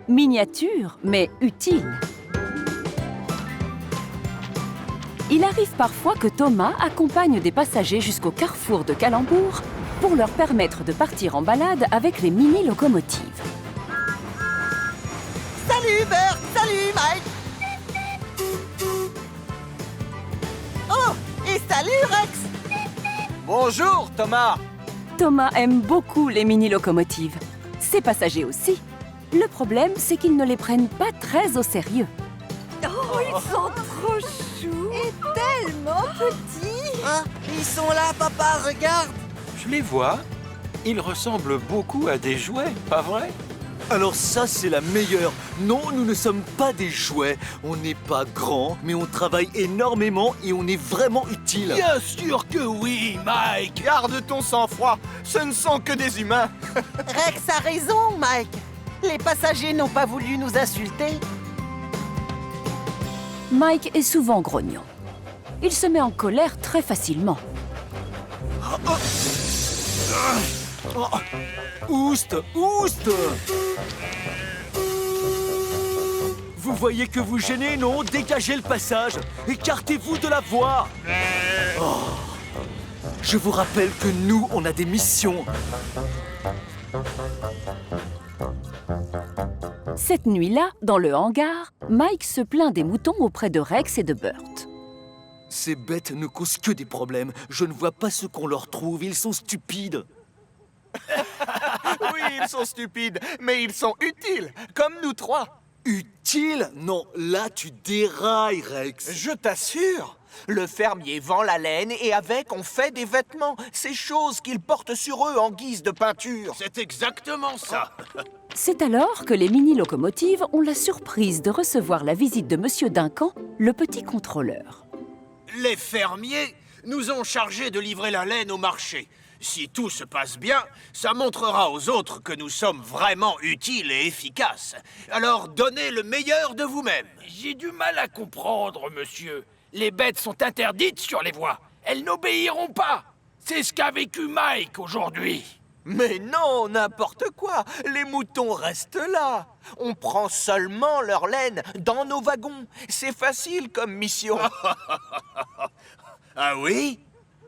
Miniature, mais utile. Il arrive parfois que Thomas accompagne des passagers jusqu'au carrefour de Calembour pour leur permettre de partir en balade avec les mini-locomotives. Salut Bert, salut Mike. Oh, et salut Rex. Bonjour, Thomas. Thomas aime beaucoup les mini-locomotives. Ses passagers aussi. Le problème, c'est qu'ils ne les prennent pas très au sérieux. Oh, ils sont trop choux et tellement petits. Hein, ils sont là, papa, regarde. Je les vois. Ils ressemblent beaucoup à des jouets, pas vrai? Alors ça, c'est la meilleure. Non, nous ne sommes pas des jouets. On n'est pas grands, mais on travaille énormément et on est vraiment utile. Bien sûr que oui, Mike. Garde ton sang-froid. Ce ne sont que des humains. Rex a raison, Mike. Les passagers n'ont pas voulu nous insulter. Mike est souvent grognon. Il se met en colère très facilement. Oust, oust. Vous voyez que vous gênez, non? Dégagez le passage. Écartez-vous de la voie. Oh. Je vous rappelle que nous, on a des missions. Cette nuit-là, dans le hangar, Mike se plaint des moutons auprès de Rex et de Bert. Ces bêtes ne causent que des problèmes. Je ne vois pas ce qu'on leur trouve. Ils sont stupides. Oui, ils sont stupides, mais ils sont utiles, comme nous trois. Utiles? Non, là tu dérailles, Rex. Je t'assure, le fermier vend la laine et avec on fait des vêtements. Ces choses qu'ils portent sur eux en guise de peinture. C'est exactement ça. C'est alors que les mini-locomotives ont la surprise de recevoir la visite de Monsieur Duncan, le petit contrôleur. Les fermiers nous ont chargés de livrer la laine au marché. Si tout se passe bien, ça montrera aux autres que nous sommes vraiment utiles et efficaces. Alors donnez le meilleur de vous-même. J'ai du mal à comprendre, monsieur. Les bêtes sont interdites sur les voies. Elles n'obéiront pas. C'est ce qu'a vécu Mike aujourd'hui. Mais non, n'importe quoi. Les moutons restent là. On prend seulement leur laine dans nos wagons. C'est facile comme mission. Ah oui?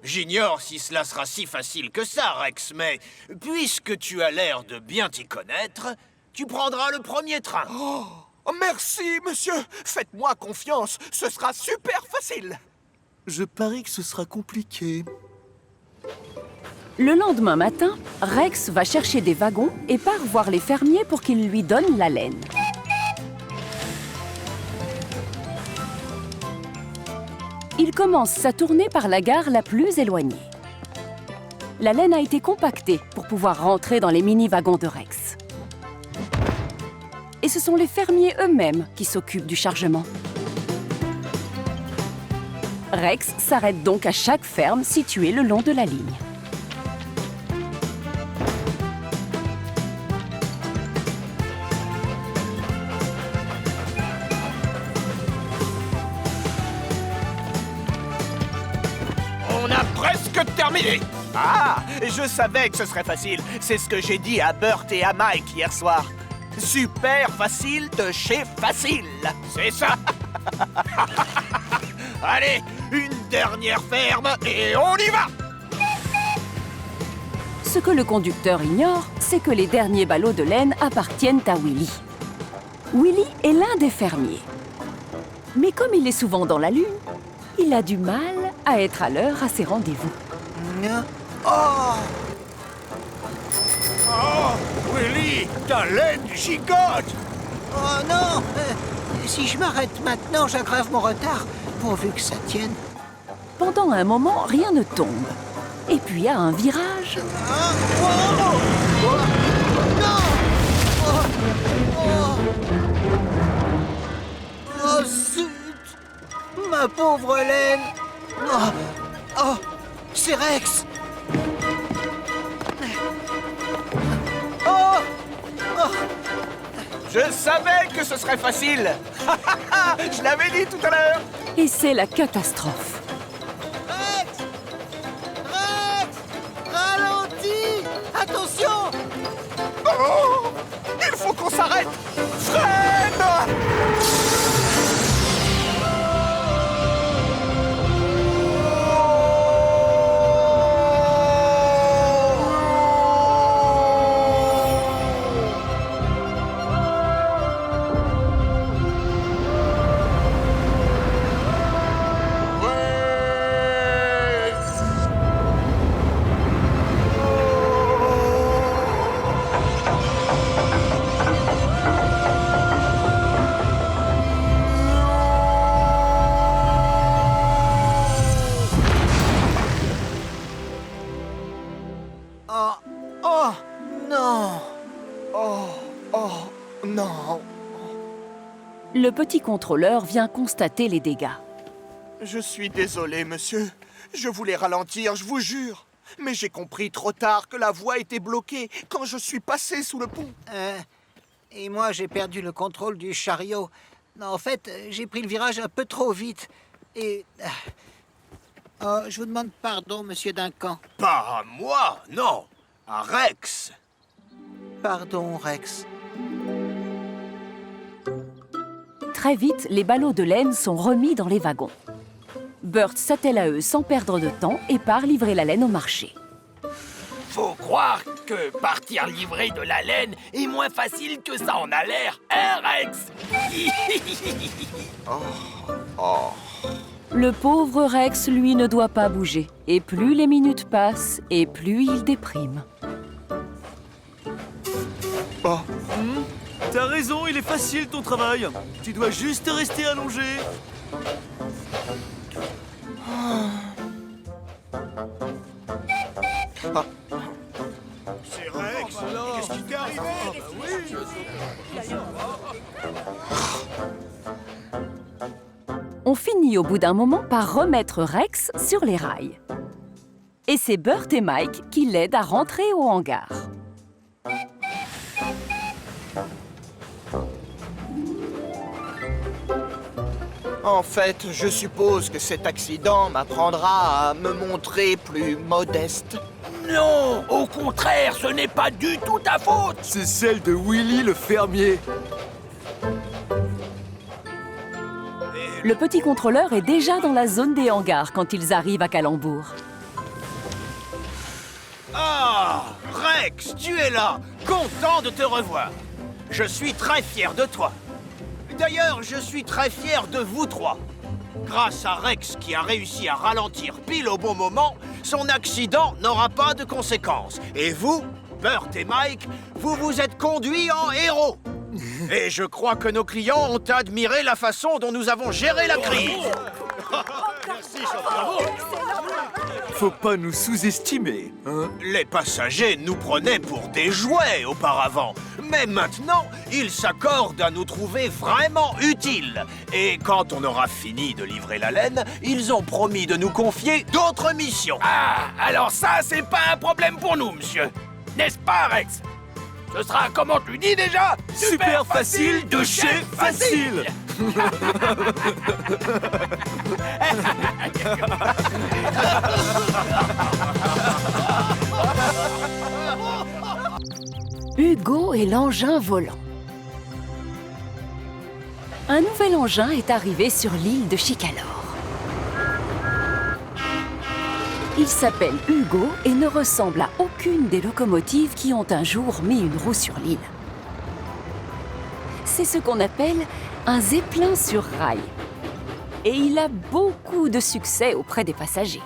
J'ignore si cela sera si facile que ça, Rex, mais puisque tu as l'air de bien t'y connaître, tu prendras le premier train. Oh, merci, monsieur. Faites-moi confiance. Ce sera super facile. Je parie que ce sera compliqué. Le lendemain matin, Rex va chercher des wagons et part voir les fermiers pour qu'ils lui donnent la laine. Il commence sa tournée par la gare la plus éloignée. La laine a été compactée pour pouvoir rentrer dans les mini-wagons de Rex. Et ce sont les fermiers eux-mêmes qui s'occupent du chargement. Rex s'arrête donc à chaque ferme située le long de la ligne. On a presque terminé. Ah, je savais que ce serait facile. C'est ce que j'ai dit à Bert et à Mike hier soir. Super facile de chez Facile. C'est ça. Allez, une dernière ferme et on y va. Ce que le conducteur ignore, c'est que les derniers ballots de laine appartiennent à Willy. Willy est l'un des fermiers. Mais comme il est souvent dans la lune, il a du mal à être à l'heure à ses rendez-vous. Oh, Oh, Willy, ta laine gigote. oh non. Si je m'arrête maintenant, j'aggrave mon retard, pourvu que ça tienne. Pendant un moment, rien ne tombe. Et puis à un virage, Hein? Oh, oh, non. Oh, zut. Ma pauvre laine. Oh, c'est Rex. Oh, Je savais que ce serait facile. Je l'avais dit tout à l'heure. et c'est la catastrophe. Rex. Rex, ralentis. Attention. Oh, il faut qu'on s'arrête. Oh, non. Le petit contrôleur vient constater les dégâts. Je suis désolé, monsieur. Je voulais ralentir, je vous jure. Mais j'ai compris trop tard que la voie était bloquée quand je suis passé sous le pont. Et moi, j'ai perdu le contrôle du chariot. Non, en fait, j'ai pris le virage un peu trop vite. Et... Oh, je vous demande pardon, monsieur Duncan. Pas à moi, non. À Rex. Pardon, Rex. Très vite, les ballots de laine sont remis dans les wagons. Burt s'attelle à eux sans perdre de temps et part livrer la laine au marché. Faut croire que partir livrer de la laine est moins facile que ça en a l'air, hein, Rex? Le pauvre Rex, lui, ne doit pas bouger. Et plus les minutes passent, et plus il déprime. T'as raison, il est facile ton travail. Tu dois juste rester allongé. C'est Rex. Qu'est-ce qui t'est arrivé? On finit au bout d'un moment par remettre Rex sur les rails. Et c'est Burt et Mike qui l'aident à rentrer au hangar. En fait, je suppose que cet accident m'apprendra à me montrer plus modeste. Non, au contraire, ce n'est pas du tout ta faute. C'est celle de Willy le fermier. Le petit contrôleur est déjà dans la zone des hangars quand ils arrivent à Calembour. Ah, Rex, tu es là. Content de te revoir. Je suis très fier de toi. D'ailleurs, je suis très fier de vous trois. Grâce à Rex qui a réussi à ralentir pile au bon moment, son accident n'aura pas de conséquences. Et vous, Burt et Mike, vous vous êtes conduits en héros. Et je crois que nos clients ont admiré la façon dont nous avons géré la crise. Merci, Faut pas nous sous-estimer, hein? Les passagers nous prenaient pour des jouets auparavant. Mais maintenant, ils s'accordent à nous trouver vraiment utiles. Et quand on aura fini de livrer la laine, ils ont promis de nous confier d'autres missions. Ah, alors ça, c'est pas un problème pour nous, monsieur. N'est-ce pas, Rex? Ce sera, comment tu dis déjà? Super facile de chez Facile. Hugo et l'engin volant. Un nouvel engin est arrivé sur l'île de Chicalor. Il s'appelle Hugo et ne ressemble à aucune des locomotives qui ont un jour mis une roue sur l'île. C'est ce qu'on appelle un zeppelin sur rail. Et il a beaucoup de succès auprès des passagers.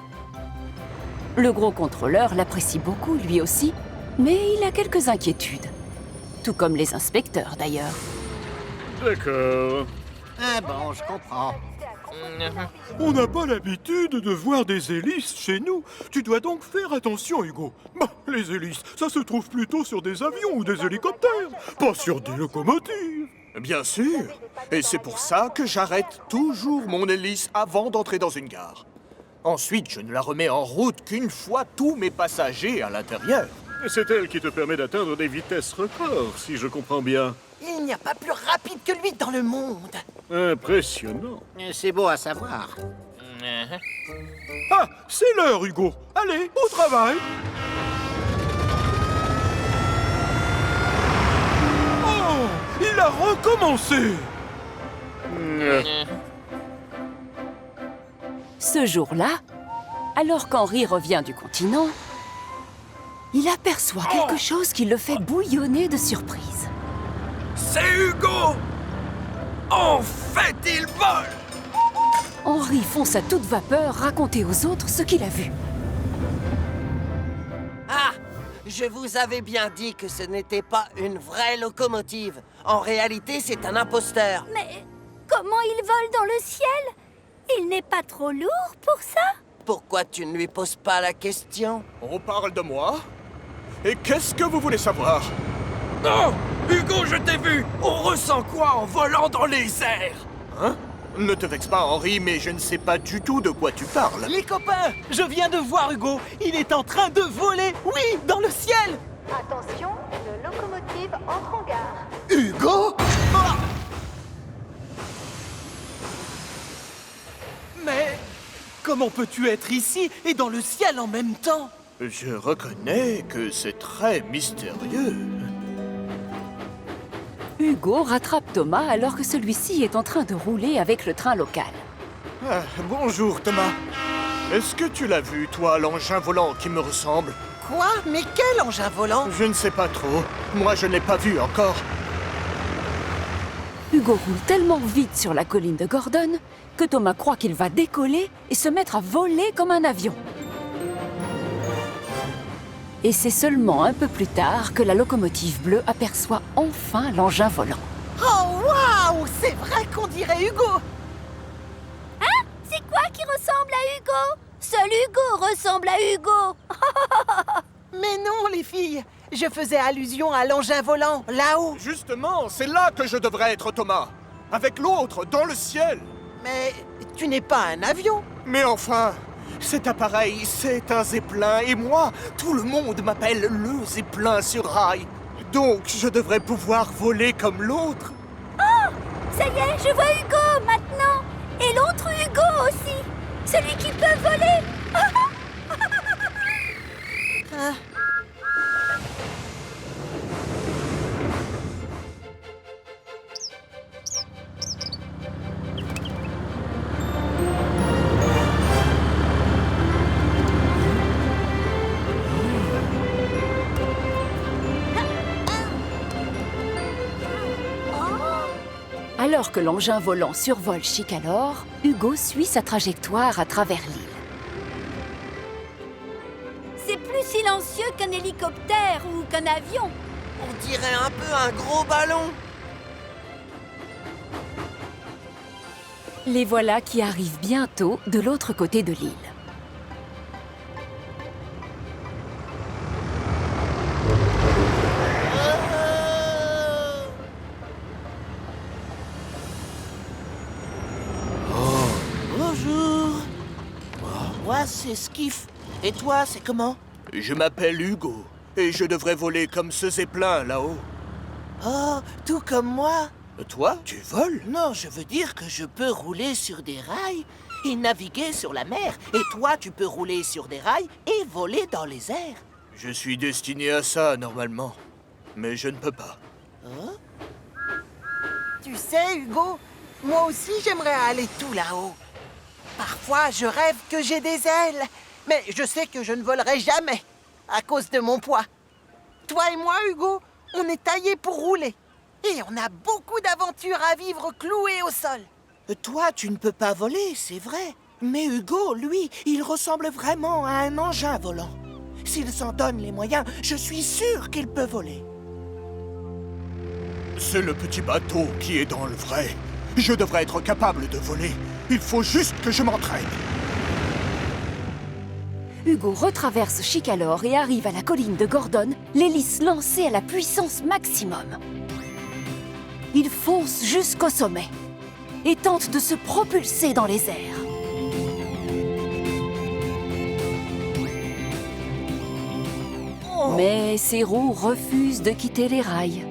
Le gros contrôleur l'apprécie beaucoup lui aussi, mais il a quelques inquiétudes. Tout comme les inspecteurs d'ailleurs. D'accord. Ah bon, je comprends. On n'a pas l'habitude de voir des hélices chez nous. Tu dois donc faire attention, Hugo. Bah, les hélices, ça se trouve plutôt sur des avions ou des hélicoptères, pas sur des locomotives. Bien sûr. Et c'est pour ça que j'arrête toujours mon hélice avant d'entrer dans une gare. Ensuite, je ne la remets en route qu'une fois tous mes passagers à l'intérieur. C'est elle qui te permet d'atteindre des vitesses records, si je comprends bien. Il n'y a pas plus rapide que lui dans le monde. Impressionnant. C'est beau à savoir. Ah, c'est l'heure, Hugo. Allez, au travail. Oh, il a recommencé. Ce jour-là, alors qu'Henri revient du continent, il aperçoit quelque chose qui le fait bouillonner de surprise. C'est Hugo! En fait, il vole! Henri fonce à toute vapeur raconter aux autres ce qu'il a vu. Ah! Je vous avais bien dit que ce n'était pas une vraie locomotive. En réalité, c'est un imposteur. Mais comment il vole dans le ciel? Il n'est pas trop lourd pour ça? Pourquoi tu ne lui poses pas la question? On parle de moi? Et qu'est-ce que vous voulez savoir? Non! Hugo, je t'ai vu! On ressent quoi en volant dans les airs? Hein? Ne te vexe pas, Henri, mais je ne sais pas du tout de quoi tu parles. Les copains, je viens de voir Hugo. Il est en train de voler, oui, dans le ciel. Attention, une locomotive entre en gare. Hugo? Mais comment peux-tu être ici et dans le ciel en même temps? Je reconnais que c'est très mystérieux. Hugo rattrape Thomas alors que celui-ci est en train de rouler avec le train local. Ah, bonjour, Thomas. Est-ce que tu l'as vu, toi, l'engin volant qui me ressemble? Quoi? Mais quel engin volant? Je ne sais pas trop. Moi, je ne l'ai pas vu encore. Hugo roule tellement vite sur la colline de Gordon que Thomas croit qu'il va décoller et se mettre à voler comme un avion. Et c'est seulement un peu plus tard que la locomotive bleue aperçoit enfin l'engin volant. Oh, waouh! C'est vrai qu'on dirait Hugo! Hein? C'est quoi qui ressemble à Hugo? Seul Hugo ressemble à Hugo. Mais non, les filles! Je faisais allusion à l'engin volant, là-haut. Justement, c'est là que je devrais être, Thomas. Avec l'autre, dans le ciel. Mais tu n'es pas un avion. Mais enfin, cet appareil, c'est un zeppelin. Et moi, tout le monde m'appelle le zeppelin sur rail. Donc, je devrais pouvoir voler comme l'autre. Ça y est, je vois Hugo maintenant. Et l'autre Hugo aussi. Celui qui peut voler. Alors que l'engin volant survole Chicalor, Hugo suit sa trajectoire à travers l'île. C'est plus silencieux qu'un hélicoptère ou qu'un avion. On dirait un peu un gros ballon. Les voilà qui arrivent bientôt de l'autre côté de l'île. Bonjour. Moi, c'est Skiff. Et toi, c'est comment? Je m'appelle Hugo. Et je devrais voler comme ce zeppelin là-haut. Oh, tout comme moi. Toi, tu voles? Non, je veux dire que je peux rouler sur des rails et naviguer sur la mer. Et toi, tu peux rouler sur des rails et voler dans les airs. Je suis destiné à ça, normalement. Mais je ne peux pas. Tu sais, Hugo, moi aussi, j'aimerais aller tout là-haut. Parfois, je rêve que j'ai des ailes. Mais je sais que je ne volerai jamais à cause de mon poids. Toi et moi, Hugo, on est taillés pour rouler. Et on a beaucoup d'aventures à vivre cloués au sol. Toi, tu ne peux pas voler, c'est vrai. Mais Hugo, lui, il ressemble vraiment à un engin volant. S'il s'en donne les moyens, je suis sûr qu'il peut voler. C'est le petit bateau qui est dans le vrai. Je devrais être capable de voler. Il faut juste que je m'entraîne. Hugo retraverse Chicalor et arrive à la colline de Gordon, l'hélice lancée à la puissance maximum. Il fonce jusqu'au sommet et tente de se propulser dans les airs. Mais ses roues refusent de quitter les rails.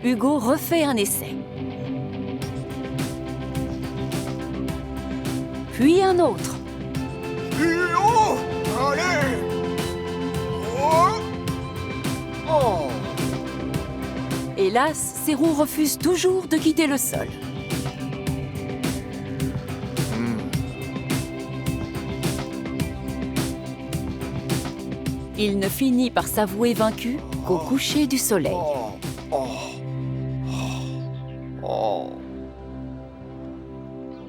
Hugo refait un essai. Puis un autre. Oh, allez! Oh! Oh! Hélas, ses roues refusent toujours de quitter le sol. Il ne finit par s'avouer vaincu qu'au coucher du soleil.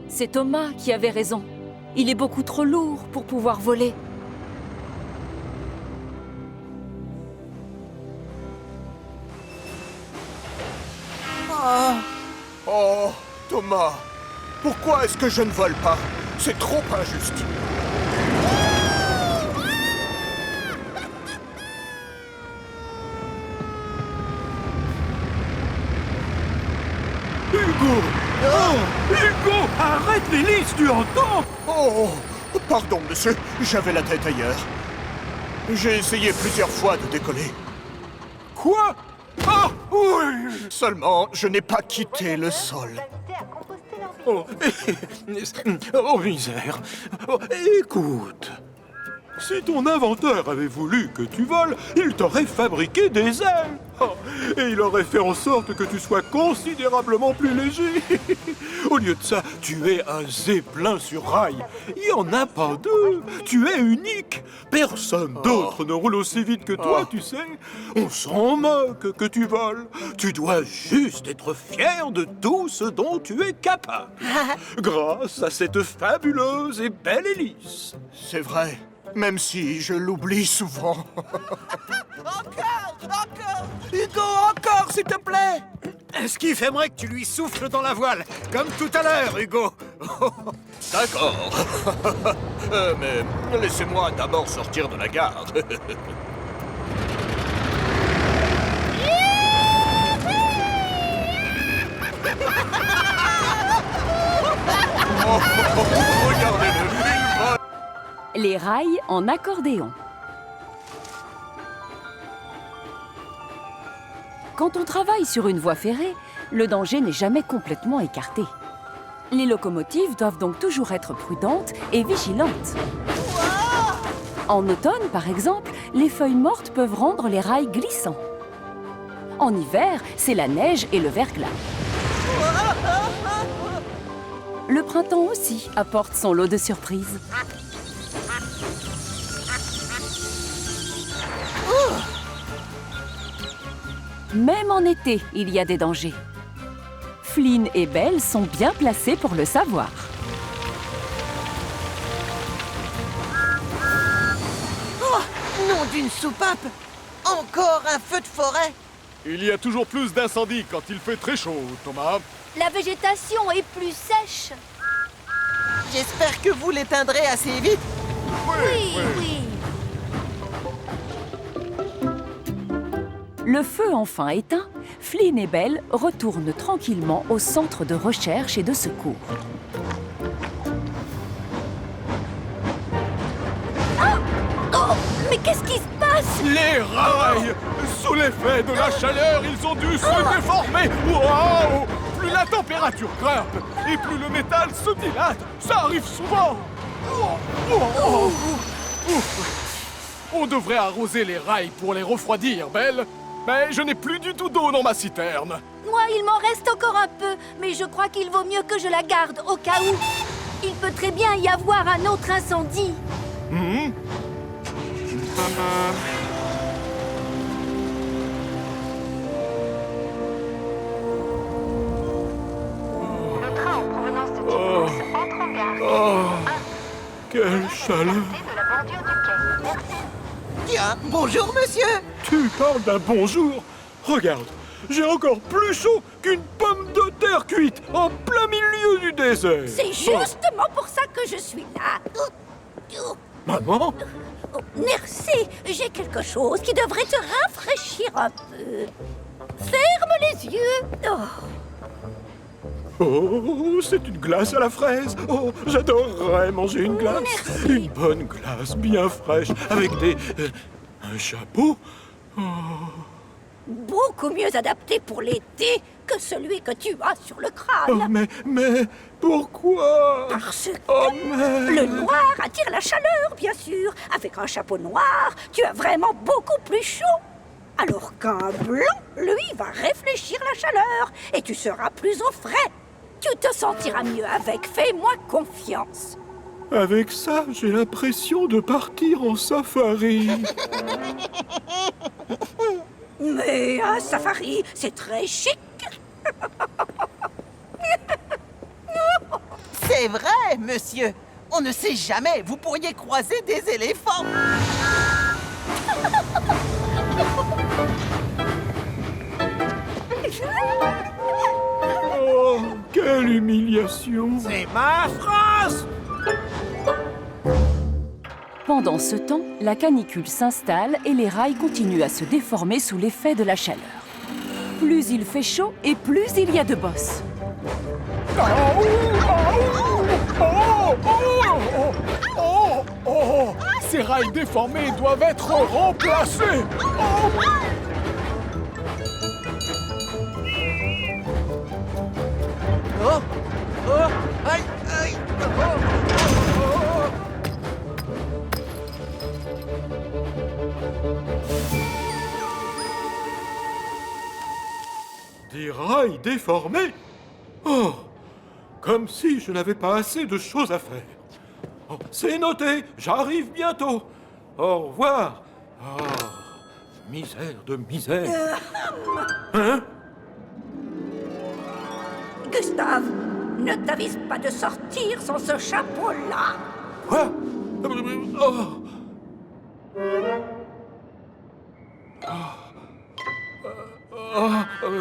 C'est Thomas qui avait raison. Il est beaucoup trop lourd pour pouvoir voler. Thomas, pourquoi est-ce que je ne vole pas? C'est trop injuste. Hugo! Oh, Hugo! Arrête l'hélice, tu entends? Oh, pardon, monsieur, j'avais la tête ailleurs. J'ai essayé plusieurs fois de décoller. Quoi? Ah, oui! Seulement, je n'ai pas quitté le sol. Oh, oh misère. Oh, écoute. Si ton inventeur avait voulu que tu voles, il t'aurait fabriqué des ailes. Oh, et il aurait fait en sorte que tu sois considérablement plus léger. Au lieu de ça, tu es un zeppelin sur rail. Il n'y en a pas deux. Tu es unique. Personne d'autre ne roule aussi vite que toi, tu sais. On s'en moque que tu voles. Tu dois juste être fier de tout ce dont tu es capable. Grâce à cette fabuleuse et belle hélice. C'est vrai, même si je l'oublie souvent. Encore! Hugo, encore, s'il te plaît! Skiff aimerait que tu lui souffles dans la voile, comme tout à l'heure, Hugo. D'accord. Mais laissez-moi d'abord sortir de la gare. Regardez-le, il vole. Les rails en accordéon. Quand on travaille sur une voie ferrée, le danger n'est jamais complètement écarté. Les locomotives doivent donc toujours être prudentes et vigilantes. En automne, par exemple, les feuilles mortes peuvent rendre les rails glissants. En hiver, c'est la neige et le verglas. Le printemps aussi apporte son lot de surprises. Même en été, il y a des dangers. Flynn et Belle sont bien placés pour le savoir. Oh, nom d'une soupape! Encore un feu de forêt! Il y a toujours plus d'incendies quand il fait très chaud, Thomas. La végétation est plus sèche. J'espère que vous l'éteindrez assez vite. Oui. Le feu enfin éteint, Flynn et Belle retournent tranquillement au centre de recherche et de secours. Oh, mais qu'est-ce qui se passe? Les rails! Sous l'effet de la chaleur, ils ont dû se déformer. Waouh! Plus la température grimpe et plus le métal se dilate. Ça arrive souvent. On devrait arroser les rails pour les refroidir, Belle. Mais je n'ai plus du tout d'eau dans ma citerne. Moi, il m'en reste encore un peu, mais je crois qu'il vaut mieux que je la garde au cas où. Il peut très bien y avoir un autre incendie. Le train en provenance de Titus entre en gare. Quelle chaleur! De la bordure du quai. Merci. Tiens, bonjour, monsieur! Tu parles d'un bonjour? Regarde, j'ai encore plus chaud qu'une pomme de terre cuite en plein milieu du désert. C'est justement pour ça que je suis là. Maman? Oh, merci, j'ai quelque chose qui devrait te rafraîchir un peu. Ferme les yeux. Oh, c'est une glace à la fraise. Oh, j'adorerais manger une glace. Merci. Une bonne glace bien fraîche avec des... un chapeau. Beaucoup mieux adapté pour l'été que celui que tu as sur le Oh, crâne. mais pourquoi? Parce que Oh, mais... le noir attire la chaleur, bien sûr. Avec un chapeau noir, tu as vraiment beaucoup plus chaud. Alors qu'un blanc, lui, va réfléchir la chaleur et tu seras plus au frais. Tu te sentiras mieux avec, fais-moi confiance. Avec ça, j'ai l'impression de partir en safari. Mais un safari, c'est très chic. C'est vrai, monsieur! On ne sait jamais, vous pourriez croiser des éléphants! Oh, quelle humidité! nation. C'est ma France! Pendant ce temps, la canicule s'installe et les rails continuent à se déformer sous l'effet de la chaleur. Plus il fait chaud et plus il y a de bosses. Ces rails déformés doivent être remplacés. Oh! Oh! Aïe! Aïe! Des rails déformés? Oh! Comme si je n'avais pas assez de choses à faire. Oh, c'est noté, j'arrive bientôt. Au revoir. Oh, misère de misère. Hein? Gustave, ne t'avise pas de sortir sans ce chapeau-là. Quoi? Oh.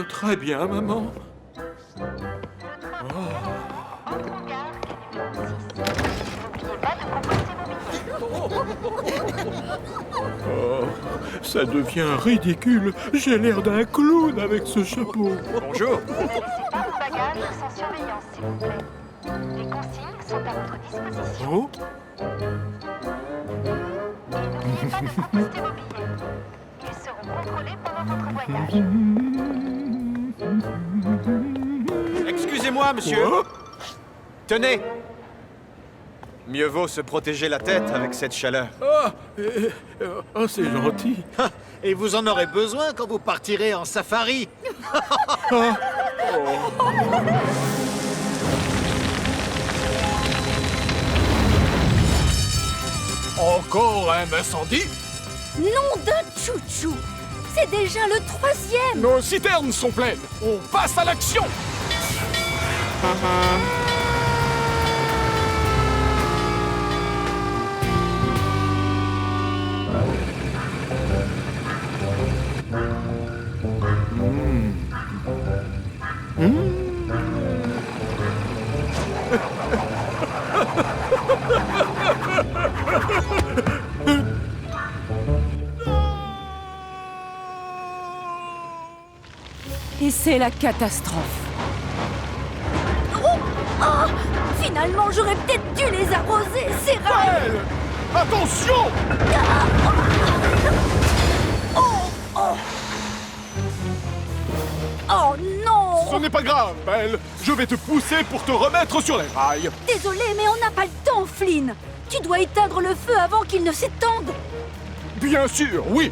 Très bien, maman. Entre en gare, numéro 6. N'oubliez pas de composter vos billets. Oh, ça devient ridicule. J'ai l'air d'un clown avec ce chapeau. Bonjour. Ne laissez pas vos bagages sans surveillance, s'il vous plaît. Les consignes sont à votre disposition. Oh, N'oubliez pas de composter vos billets. Ils seront contrôlés pendant votre voyage. Excusez-moi, monsieur. quoi? Tenez. Mieux vaut se protéger la tête avec cette chaleur. Oh, c'est gentil. Et vous en aurez besoin quand vous partirez en safari. Encore un incendie? Nom de chouchou! C'est déjà le 3e! Nos citernes sont pleines. On passe à l'action. Et c'est la catastrophe. Oh, finalement, j'aurais peut-être dû les arroser, ces rails! Belle! Attention! Oh non! Ce n'est pas grave, Belle. Je vais te pousser pour te remettre sur les rails. Désolé, mais on n'a pas le temps, Flynn! Tu dois éteindre le feu avant qu'il ne s'étende! Bien sûr, oui.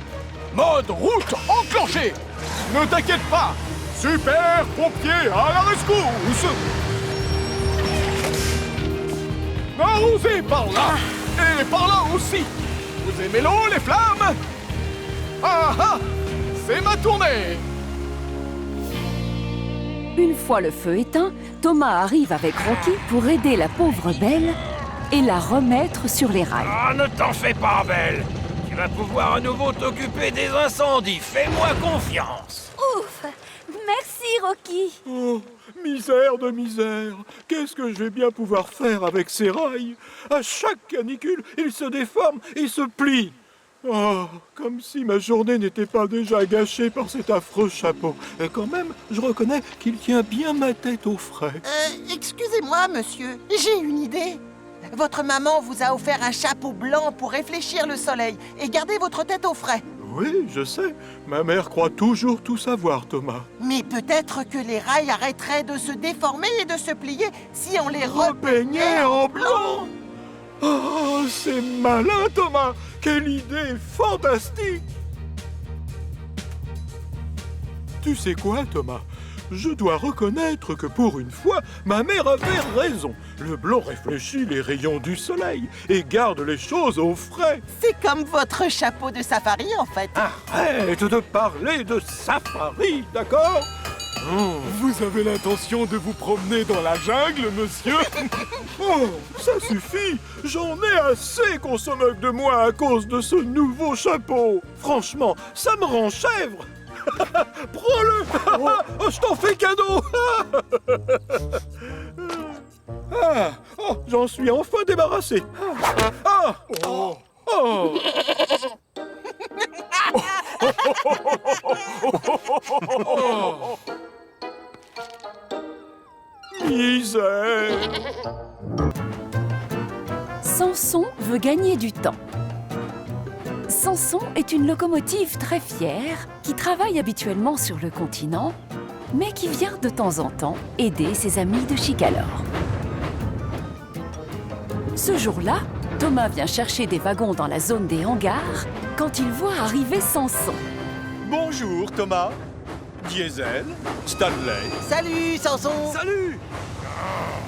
Mode route enclenché. Ne t'inquiète pas. Super pompier à la rescousse. Arrosez par là. Et par là aussi. Vous aimez l'eau, les flammes? Ah ah! C'est ma tournée. Une fois le feu éteint, Thomas arrive avec Rocky pour aider la pauvre Belle et la remettre sur les rails. Ah, ne t'en fais pas, Belle. Tu vas pouvoir à nouveau t'occuper des incendies. Fais-moi confiance. Ouf! Merci, Rocky! Oh, misère de misère. Qu'est-ce que je vais bien pouvoir faire avec ces rails? À chaque canicule, ils se déforment et se plient. Oh, comme si ma journée n'était pas déjà gâchée par cet affreux chapeau. Et quand même, je reconnais qu'il tient bien ma tête au frais. Excusez-moi, monsieur, j'ai une idée. Votre maman vous a offert un chapeau blanc pour réfléchir le soleil et garder votre tête au frais. Oui, je sais. Ma mère croit toujours tout savoir, Thomas. Mais peut-être que les rails arrêteraient de se déformer et de se plier si on les Repeignait en blanc. Oh, c'est malin, Thomas. Quelle idée fantastique. Tu sais quoi, Thomas? Je dois reconnaître que pour une fois, ma mère avait raison. Le blanc réfléchit les rayons du soleil et garde les choses au frais. C'est comme votre chapeau de safari, en fait. Arrête de parler de safari, d'accord? Vous avez l'intention de vous promener dans la jungle, monsieur? Oh, ça suffit! J'en ai assez qu'on se moque de moi à cause de ce nouveau chapeau! Franchement, ça me rend chèvre! Prends-le! Oh, je t'en fais cadeau! Ah, oh, j'en suis enfin débarrassé. Ah, oh, oh. Misère. Samson veut gagner du temps. Samson est une locomotive très fière qui travaille habituellement sur le continent, mais qui vient de temps en temps aider ses amis de Chicalor. Ce jour-là, Thomas vient chercher des wagons dans la zone des hangars quand il voit arriver Samson. Bonjour, Thomas. Diesel, Stanley. Salut, Samson. Salut!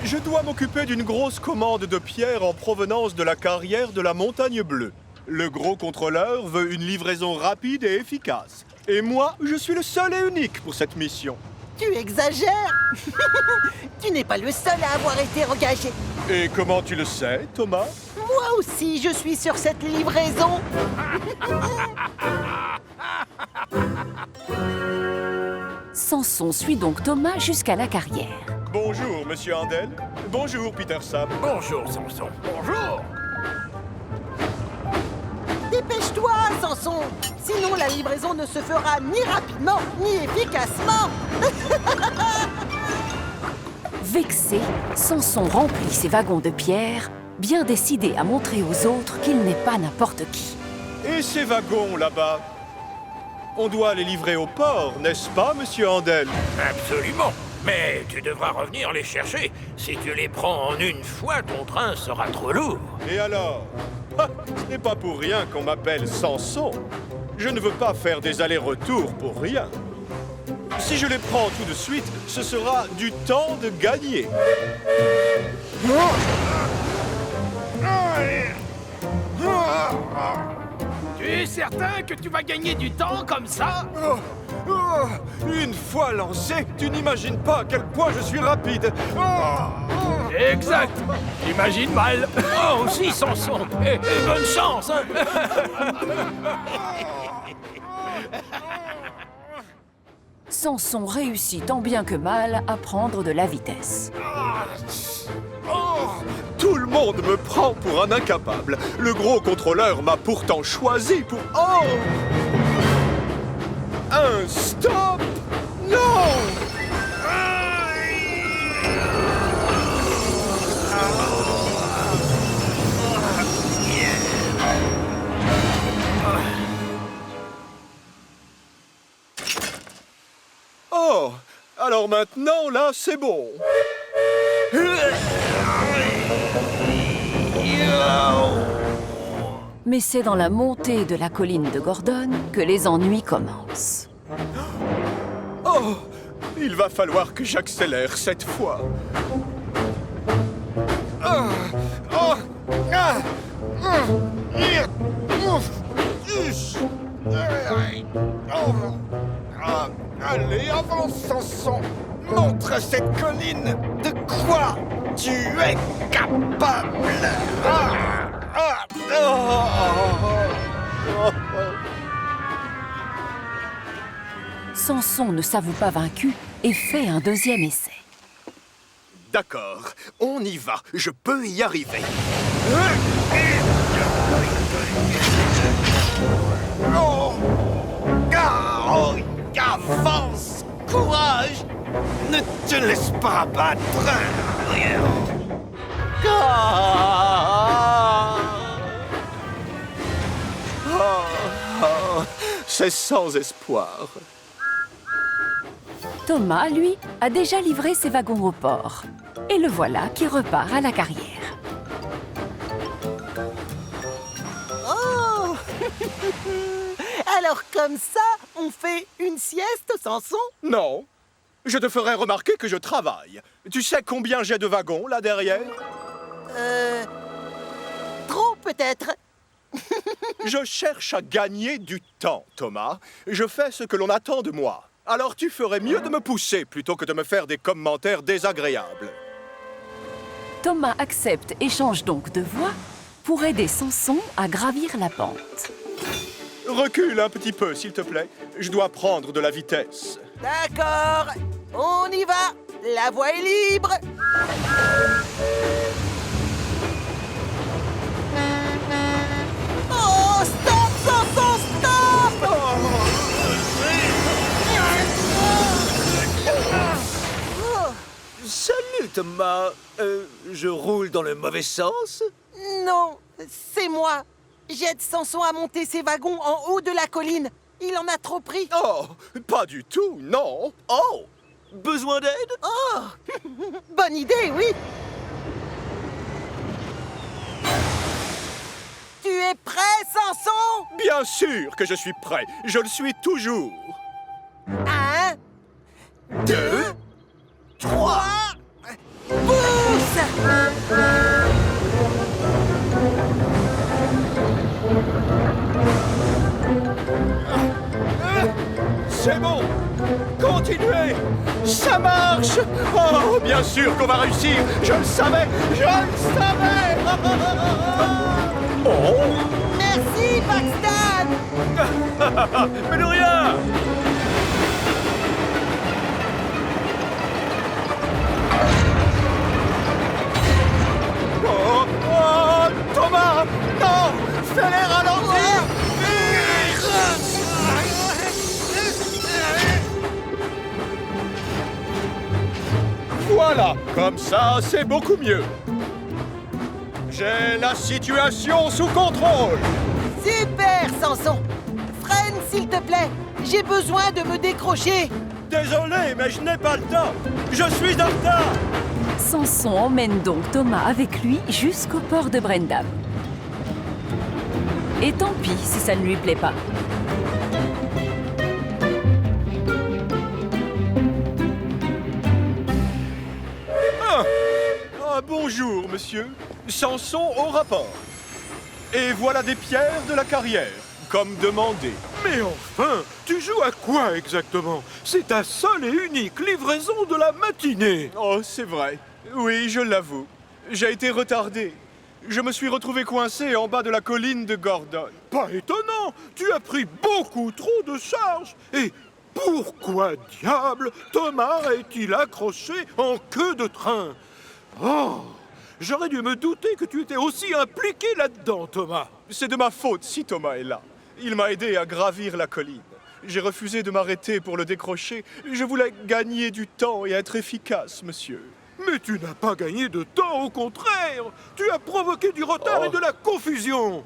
Je dois m'occuper d'une grosse commande de pierres en provenance de la carrière de la Montagne Bleue. Le gros contrôleur veut une livraison rapide et efficace. Et moi, je suis le seul et unique pour cette mission. Tu exagères. Tu n'es pas le seul à avoir été engagé. Et comment tu le sais, Thomas? Moi aussi, je suis sur cette livraison. Samson suit donc Thomas jusqu'à la carrière. Bonjour, Monsieur Handel. Bonjour, Peter Sam. Bonjour, Samson. Bonjour. Dépêche-toi, Samson. Sinon, la livraison ne se fera ni rapidement, ni efficacement. Vexé, Samson remplit ses wagons de pierre, bien décidé à montrer aux autres qu'il n'est pas n'importe qui. Et ces wagons, là-bas? On doit les livrer au port, n'est-ce pas, Monsieur Handel? Absolument. Mais tu devras revenir les chercher. Si tu les prends en une fois, ton train sera trop lourd. Et alors? Ce n'est pas pour rien qu'on m'appelle Samson. Je ne veux pas faire des allers-retours pour rien. Si je les prends tout de suite, ce sera du temps de gagner. Tu es certain que tu vas gagner du temps comme ça? Une fois lancé, tu n'imagines pas à quel point je suis rapide. Exact. Imagine mal. Oh, aussi, Samson. Et bonne chance, hein. Samson réussit tant bien que mal à prendre de la vitesse. Tout le monde me prend pour un incapable. Le gros contrôleur m'a pourtant choisi pour... Oh! Un stop! Non! Oh! Alors maintenant, là, c'est bon. Mais c'est dans la montée de la colline de Gordon que les ennuis commencent. Oh! Il va falloir que j'accélère cette fois. Allez, avance, Samson. Montre à cette colline de quoi tu es capable. Samson ne s'avoue pas vaincu et fait un deuxième essai. D'accord, on y va. Je peux y arriver. Avance, courage. Ne te laisse pas abattre. C'est sans espoir. Thomas, lui, a déjà livré ses wagons au port. Et le voilà qui repart à la carrière. Oh. Alors comme ça, on fait une sieste, Samson? Non. Je te ferai remarquer que je travaille. Tu sais combien j'ai de wagons, là, derrière? Trop, peut-être. Je cherche à gagner du temps, Thomas. Je fais ce que l'on attend de moi. Alors tu ferais mieux de me pousser plutôt que de me faire des commentaires désagréables. Thomas accepte et change donc de voie pour aider Samson à gravir la pente. Recule un petit peu, s'il te plaît. Je dois prendre de la vitesse. D'accord, on y va. La voie est libre. Oh, stop, Samson, stop! Salut, Thomas. Je roule dans le mauvais sens? Non, c'est moi. J'aide Samson à monter ses wagons en haut de la colline. Il en a trop pris. Oh, pas du tout, non. Oh! Besoin d'aide? Oh, bonne idée, oui. Tu es prêt, Samson? Bien sûr que je suis prêt. Je le suis toujours. 1, 2, 3, pousse! C'est bon. Continuez. Ça marche. Oh, bien sûr qu'on va réussir. Je le savais. Je le savais. Oh. Merci, Paxton! Mais de rien! Oh, oh, Thomas. Non. Fais-les ralentir. Voilà, comme ça, c'est beaucoup mieux. J'ai la situation sous contrôle. Super, Samson! Freine, s'il te plaît. J'ai besoin de me décrocher. Désolé, mais je n'ai pas le temps. Je suis en retard. Samson emmène donc Thomas avec lui jusqu'au port de Brendam. Et tant pis si ça ne lui plaît pas. Bonjour, monsieur. Samson au rapport. Et voilà des pierres de la carrière, comme demandé. Mais enfin, tu joues à quoi exactement? C'est ta seule et unique livraison de la matinée. Oh, c'est vrai. Oui, je l'avoue. J'ai été retardé. Je me suis retrouvé coincé en bas de la colline de Gordon. Pas étonnant, tu as pris beaucoup trop de charges. Et pourquoi diable Thomas est-il accroché en queue de train? Oh, j'aurais dû me douter que tu étais aussi impliqué là-dedans, Thomas. C'est de ma faute si Thomas est là. Il m'a aidé à gravir la colline. J'ai refusé de m'arrêter pour le décrocher. Je voulais gagner du temps et être efficace, monsieur. Mais tu n'as pas gagné de temps, au contraire. Tu as provoqué du retard et de la confusion.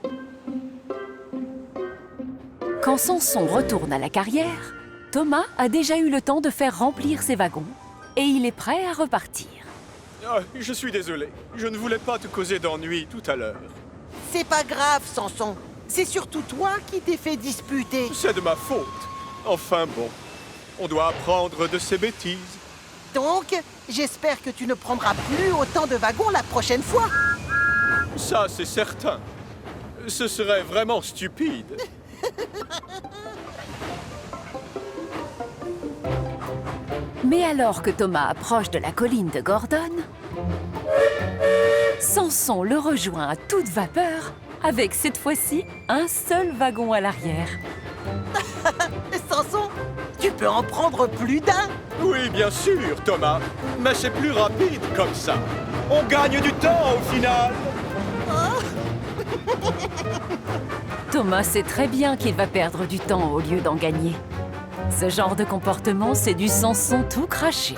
Quand Samson retourne à la carrière, Thomas a déjà eu le temps de faire remplir ses wagons et il est prêt à repartir. Ah, je suis désolé. Je ne voulais pas te causer d'ennui tout à l'heure. C'est pas grave, Samson. C'est surtout toi qui t'es fait disputer. C'est de ma faute. Enfin bon, on doit apprendre de ses bêtises. Donc, j'espère que tu ne prendras plus autant de wagons la prochaine fois. Ça, c'est certain. Ce serait vraiment stupide. Mais alors que Thomas approche de la colline de Gordon, Samson le rejoint à toute vapeur, avec cette fois-ci un seul wagon à l'arrière. Samson, tu peux en prendre plus d'un? Oui, bien sûr, Thomas. Mais c'est plus rapide comme ça. On gagne du temps au final. Thomas sait très bien qu'il va perdre du temps au lieu d'en gagner. Ce genre de comportement, c'est du Samson tout craché.